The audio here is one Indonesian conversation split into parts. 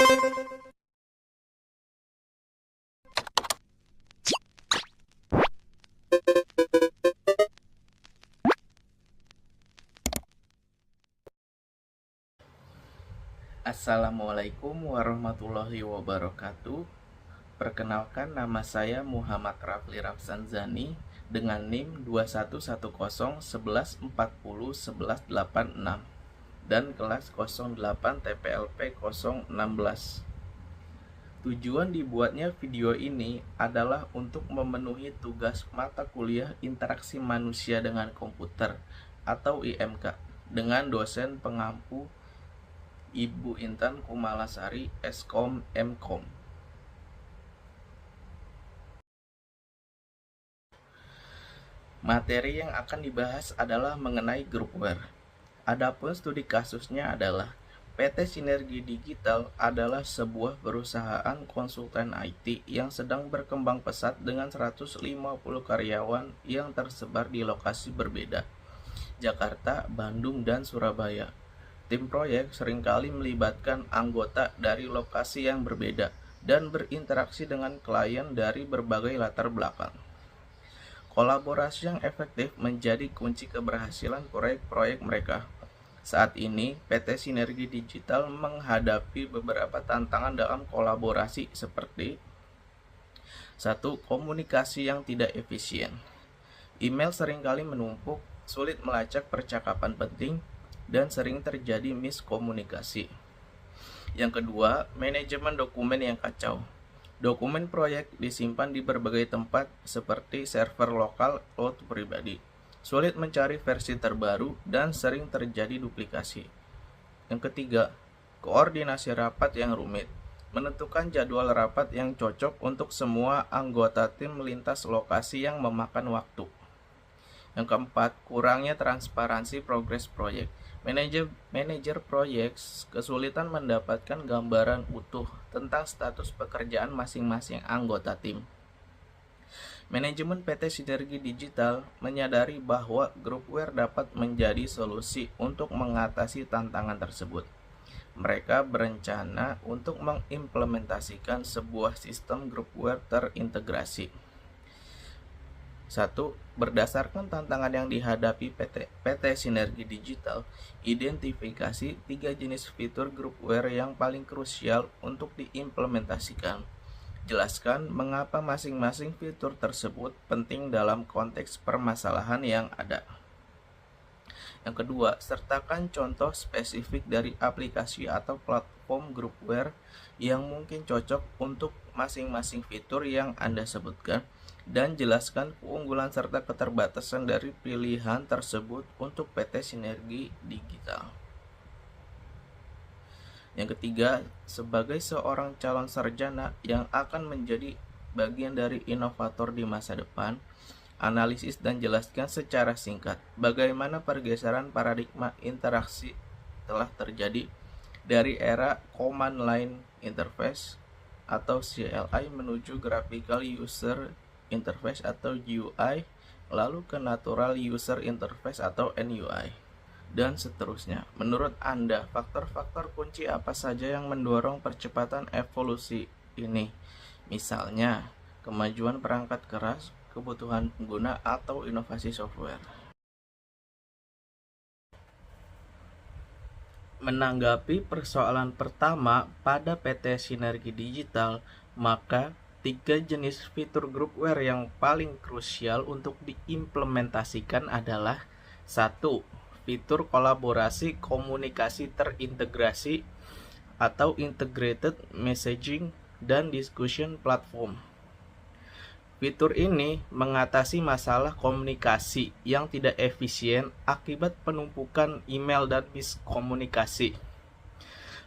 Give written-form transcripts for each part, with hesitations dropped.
Assalamualaikum warahmatullahi wabarakatuh. Perkenalkan, nama saya Muhammad Rafli Rafsanzani dengan NIM 211011401186 dan kelas 08 TPLP 016. Tujuan dibuatnya video ini adalah untuk memenuhi tugas mata kuliah Interaksi Manusia dengan Komputer atau IMK dengan dosen pengampu Ibu Intan Kumalasari, Eskom Mkom. Materi yang akan dibahas adalah mengenai groupware. Adapun studi kasusnya adalah PT Sinergi Digital adalah sebuah perusahaan konsultan IT yang sedang berkembang pesat dengan 150 karyawan yang tersebar di lokasi berbeda, Jakarta, Bandung, dan Surabaya. Tim proyek seringkali melibatkan anggota dari lokasi yang berbeda dan berinteraksi dengan klien dari berbagai latar belakang. Kolaborasi yang efektif menjadi kunci keberhasilan proyek-proyek mereka. Saat ini, PT Sinergi Digital menghadapi beberapa tantangan dalam kolaborasi seperti 1. Komunikasi yang tidak efisien. Email seringkali menumpuk, sulit melacak percakapan penting, dan sering terjadi miskomunikasi. Yang kedua, manajemen dokumen yang kacau. Dokumen proyek disimpan di berbagai tempat seperti server lokal atau pribadi. Sulit mencari versi terbaru dan sering terjadi duplikasi. Yang ketiga, koordinasi rapat yang rumit. Menentukan jadwal rapat yang cocok untuk semua anggota tim melintas lokasi yang memakan waktu. Yang keempat, kurangnya transparansi progres proyek. Manajer proyek kesulitan mendapatkan gambaran utuh tentang status pekerjaan masing-masing anggota tim. Manajemen PT Sinergi Digital menyadari bahwa groupware dapat menjadi solusi untuk mengatasi tantangan tersebut. Mereka berencana untuk mengimplementasikan sebuah sistem groupware terintegrasi. 1. Berdasarkan tantangan yang dihadapi PT Sinergi Digital, identifikasi 3 jenis fitur groupware yang paling krusial untuk diimplementasikan. Jelaskan mengapa masing-masing fitur tersebut penting dalam konteks permasalahan yang ada. Yang kedua, sertakan contoh spesifik dari aplikasi atau platform groupware yang mungkin cocok untuk masing-masing fitur yang Anda sebutkan, dan jelaskan keunggulan serta keterbatasan dari pilihan tersebut untuk PT Sinergi Digital. Yang ketiga, sebagai seorang calon sarjana yang akan menjadi bagian dari inovator di masa depan, analisis dan jelaskan secara singkat bagaimana pergeseran paradigma interaksi telah terjadi dari era Command Line Interface atau CLI menuju Graphical User Interface atau GUI, lalu ke Natural User Interface atau NUI, dan seterusnya. Menurut Anda, faktor-faktor kunci apa saja yang mendorong percepatan evolusi ini? Misalnya, kemajuan perangkat keras, kebutuhan pengguna, atau inovasi software. Menanggapi persoalan pertama pada PT Sinergi Digital, maka 3 jenis fitur groupware yang paling krusial untuk diimplementasikan adalah 1. Fitur kolaborasi komunikasi terintegrasi atau Integrated Messaging dan Discussion Platform. Fitur ini mengatasi masalah komunikasi yang tidak efisien akibat penumpukan email dan miskomunikasi.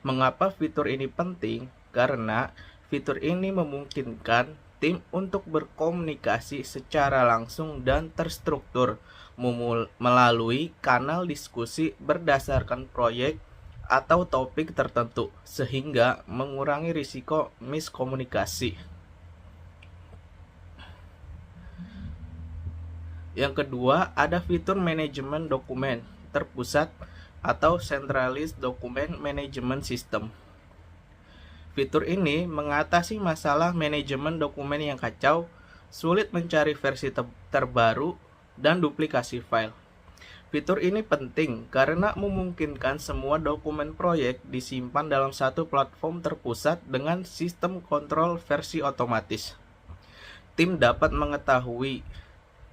Mengapa fitur ini penting? Karena fitur ini memungkinkan tim untuk berkomunikasi secara langsung dan terstruktur melalui kanal diskusi berdasarkan proyek atau topik tertentu, sehingga mengurangi risiko miskomunikasi. Yang kedua, ada fitur manajemen dokumen terpusat atau Centralized Document Management System. Fitur ini mengatasi masalah manajemen dokumen yang kacau, sulit mencari versi terbaru, dan duplikasi file. Fitur ini penting karena memungkinkan semua dokumen proyek disimpan dalam satu platform terpusat dengan sistem kontrol versi otomatis. Tim dapat mengetahui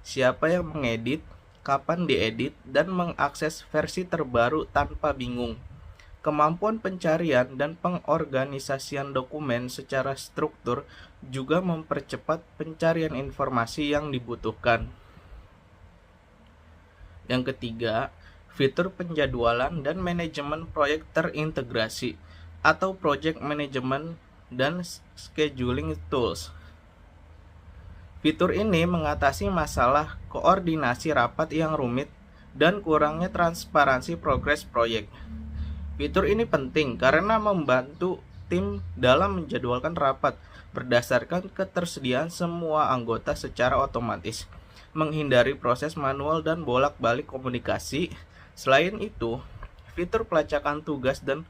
siapa yang mengedit, kapan diedit, dan mengakses versi terbaru tanpa bingung. Kemampuan pencarian dan pengorganisasian dokumen secara struktur juga mempercepat pencarian informasi yang dibutuhkan. Yang ketiga, fitur penjadwalan dan manajemen proyek terintegrasi atau project management dan scheduling tools. Fitur ini mengatasi masalah koordinasi rapat yang rumit dan kurangnya transparansi progres proyek. Fitur ini penting karena membantu tim dalam menjadwalkan rapat berdasarkan ketersediaan semua anggota secara otomatis, menghindari proses manual dan bolak-balik komunikasi. Selain itu, fitur pelacakan tugas dan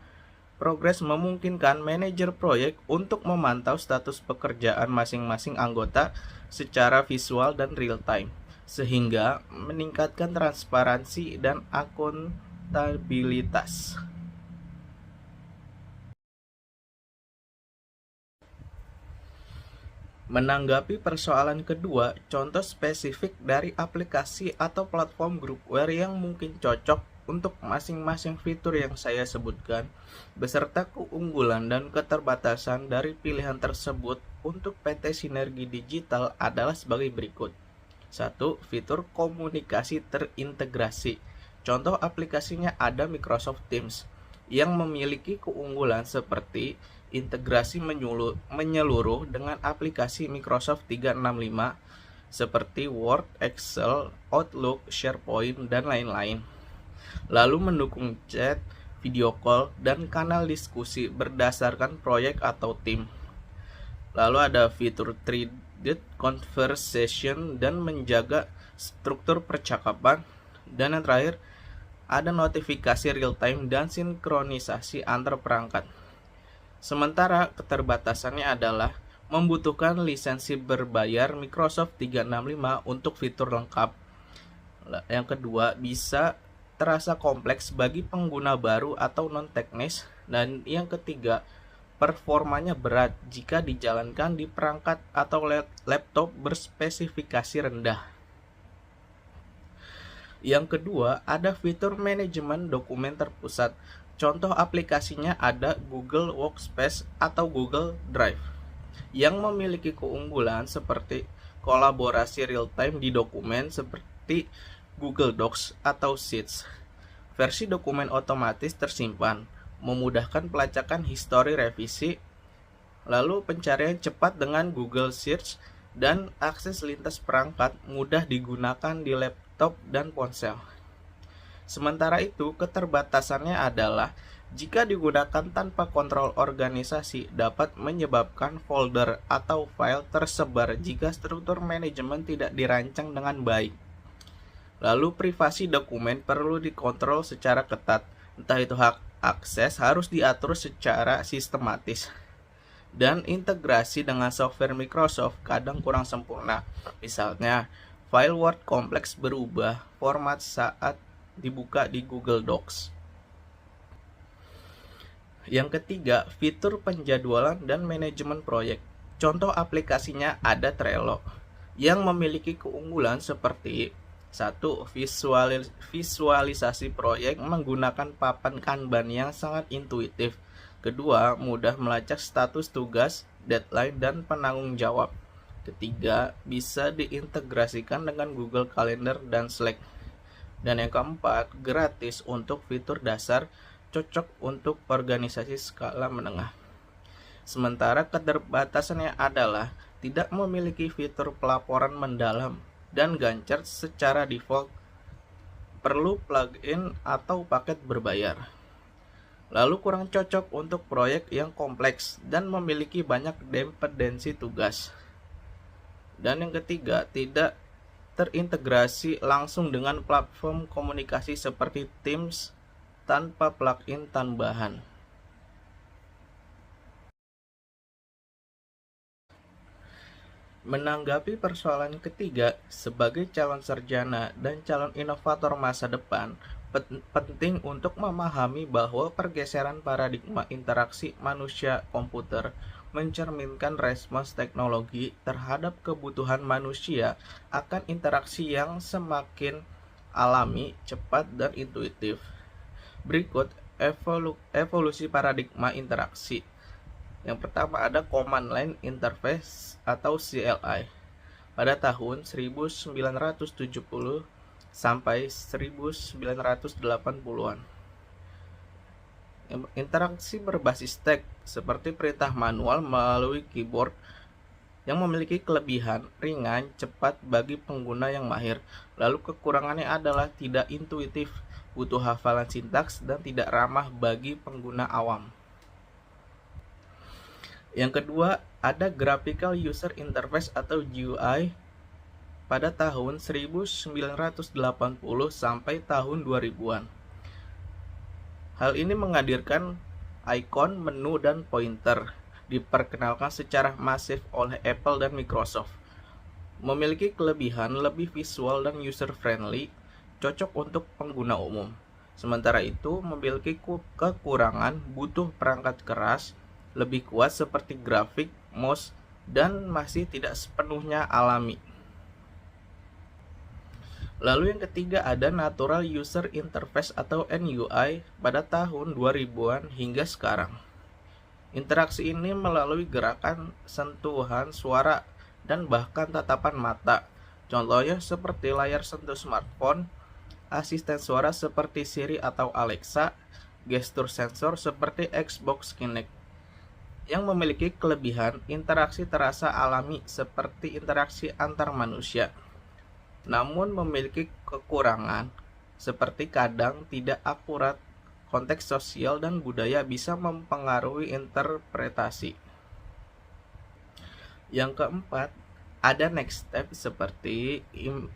progres memungkinkan manajer proyek untuk memantau status pekerjaan masing-masing anggota secara visual dan real time, sehingga meningkatkan transparansi dan akuntabilitas. Menanggapi persoalan kedua, contoh spesifik dari aplikasi atau platform groupware yang mungkin cocok untuk masing-masing fitur yang saya sebutkan, beserta keunggulan dan keterbatasan dari pilihan tersebut untuk PT Sinergi Digital adalah sebagai berikut. 1. Fitur komunikasi terintegrasi. Contoh aplikasinya ada Microsoft Teams, yang memiliki keunggulan seperti integrasi menyeluruh dengan aplikasi Microsoft 365 seperti Word, Excel, Outlook, SharePoint, dan lain-lain. Lalu mendukung chat, video call, dan kanal diskusi berdasarkan proyek atau tim. Lalu ada fitur threaded conversation dan menjaga struktur percakapan. Dan yang terakhir, ada notifikasi real time dan sinkronisasi antar perangkat. Sementara keterbatasannya adalah membutuhkan lisensi berbayar Microsoft 365 untuk fitur lengkap. Yang kedua, bisa terasa kompleks bagi pengguna baru atau non-teknis. Dan yang ketiga, performanya berat jika dijalankan di perangkat atau laptop berspesifikasi rendah. Yang kedua, ada fitur manajemen dokumen terpusat. Contoh aplikasinya ada Google Workspace atau Google Drive, yang memiliki keunggulan seperti kolaborasi real-time di dokumen seperti Google Docs atau Sheets. Versi dokumen otomatis tersimpan, memudahkan pelacakan histori revisi, lalu pencarian cepat dengan Google Search, dan akses lintas perangkat mudah digunakan di laptop dan ponsel. Sementara itu, keterbatasannya adalah jika digunakan tanpa kontrol organisasi dapat menyebabkan folder atau file tersebar jika struktur manajemen tidak dirancang dengan baik. Lalu privasi dokumen perlu dikontrol secara ketat, entah itu hak akses harus diatur secara sistematis. Dan integrasi dengan software Microsoft kadang kurang sempurna. Misalnya, file Word kompleks berubah format saat dibuka di Google Docs. Yang ketiga, fitur penjadwalan dan manajemen proyek. Contoh aplikasinya ada Trello, yang memiliki keunggulan seperti 1. Visualisasi proyek menggunakan papan Kanban yang sangat intuitif. Kedua, mudah melacak status tugas, deadline, dan penanggung jawab. Ketiga, bisa diintegrasikan dengan Google Calendar dan Slack. Dan yang keempat, gratis untuk fitur dasar, cocok untuk organisasi skala menengah. Sementara keterbatasannya adalah tidak memiliki fitur pelaporan mendalam dan Gantt secara default, perlu plugin atau paket berbayar. Lalu kurang cocok untuk proyek yang kompleks dan memiliki banyak dependensi tugas. Dan yang ketiga, tidak terintegrasi langsung dengan platform komunikasi seperti Teams tanpa plugin tambahan. Menanggapi persoalan ketiga, sebagai calon sarjana dan calon inovator masa depan, penting untuk memahami bahwa pergeseran paradigma interaksi manusia-komputer mencerminkan respons teknologi terhadap kebutuhan manusia akan interaksi yang semakin alami, cepat, dan intuitif. Berikut evolusi paradigma interaksi. Yang pertama ada Command Line Interface atau CLI. Pada tahun 1970 sampai 1980-an. Interaksi berbasis teks seperti perintah manual melalui keyboard yang memiliki kelebihan ringan, cepat bagi pengguna yang mahir. Lalu kekurangannya adalah tidak intuitif, butuh hafalan sintaks, dan tidak ramah bagi pengguna awam. Yang kedua, ada Graphical User Interface atau GUI pada tahun 1980 sampai tahun 2000-an. Hal ini menghadirkan ikon, menu, dan pointer. Diperkenalkan secara masif oleh Apple dan Microsoft. Memiliki kelebihan lebih visual dan user-friendly, cocok untuk pengguna umum. Sementara itu, memiliki kekurangan, butuh perangkat keras, lebih kuat seperti grafik, mouse, dan masih tidak sepenuhnya alami. Lalu yang ketiga ada Natural User Interface atau NUI pada tahun 2000-an hingga sekarang. Interaksi ini melalui gerakan, sentuhan, suara, dan bahkan tatapan mata. Contohnya seperti layar sentuh smartphone, asisten suara seperti Siri atau Alexa, gestur sensor seperti Xbox Kinect. Yang memiliki kelebihan, interaksi terasa alami seperti interaksi antar manusia. Namun memiliki kekurangan, seperti kadang tidak akurat, konteks sosial dan budaya bisa mempengaruhi interpretasi. Yang keempat, ada next step seperti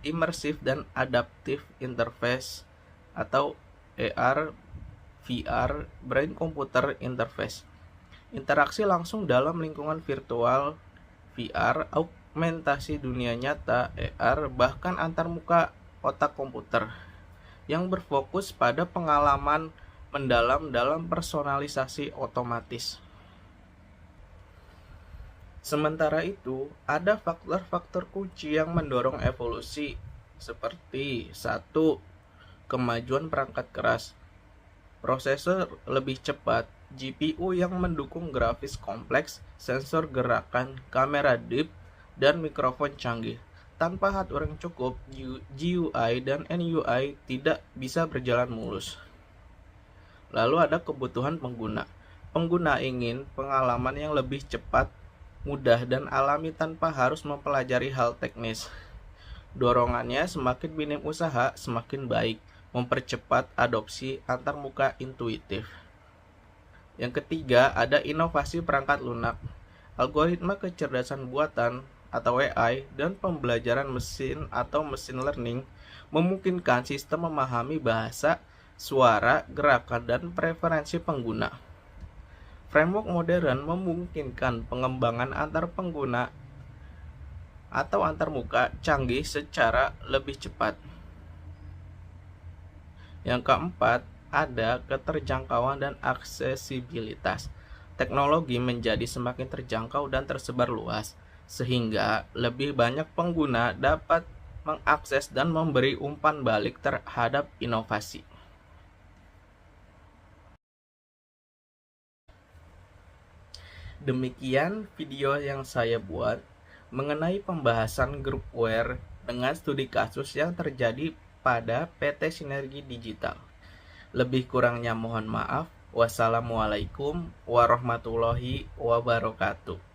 immersive dan adaptive interface atau AR, VR, brain computer interface. Interaksi langsung dalam lingkungan virtual, VR, augmentasi dunia nyata, AR, bahkan antarmuka otak komputer, yang berfokus pada pengalaman mendalam dalam personalisasi otomatis. Sementara itu, ada faktor-faktor kunci yang mendorong evolusi, seperti 1. Kemajuan perangkat keras. Prosesor lebih cepat, GPU yang mendukung grafis kompleks, sensor gerakan, kamera deep, dan mikrofon canggih. Tanpa hardware yang cukup, GUI dan NUI tidak bisa berjalan mulus. Lalu ada kebutuhan pengguna. Pengguna ingin pengalaman yang lebih cepat, mudah, dan alami tanpa harus mempelajari hal teknis. Dorongannya semakin minim usaha, semakin baik, mempercepat adopsi antarmuka intuitif. Yang ketiga, ada inovasi perangkat lunak. Algoritma kecerdasan buatan atau AI dan pembelajaran mesin atau machine learning memungkinkan sistem memahami bahasa, suara, gerakan, dan preferensi pengguna. Framework modern memungkinkan pengembangan antar pengguna atau antarmuka canggih secara lebih cepat. Yang keempat, ada keterjangkauan dan aksesibilitas. Teknologi menjadi semakin terjangkau dan tersebar luas, sehingga lebih banyak pengguna dapat mengakses dan memberi umpan balik terhadap inovasi. Demikian video yang saya buat mengenai pembahasan groupware dengan studi kasus yang terjadi pada PT Sinergi Digital. Lebih kurangnya mohon maaf. Wassalamualaikum warahmatullahi wabarakatuh.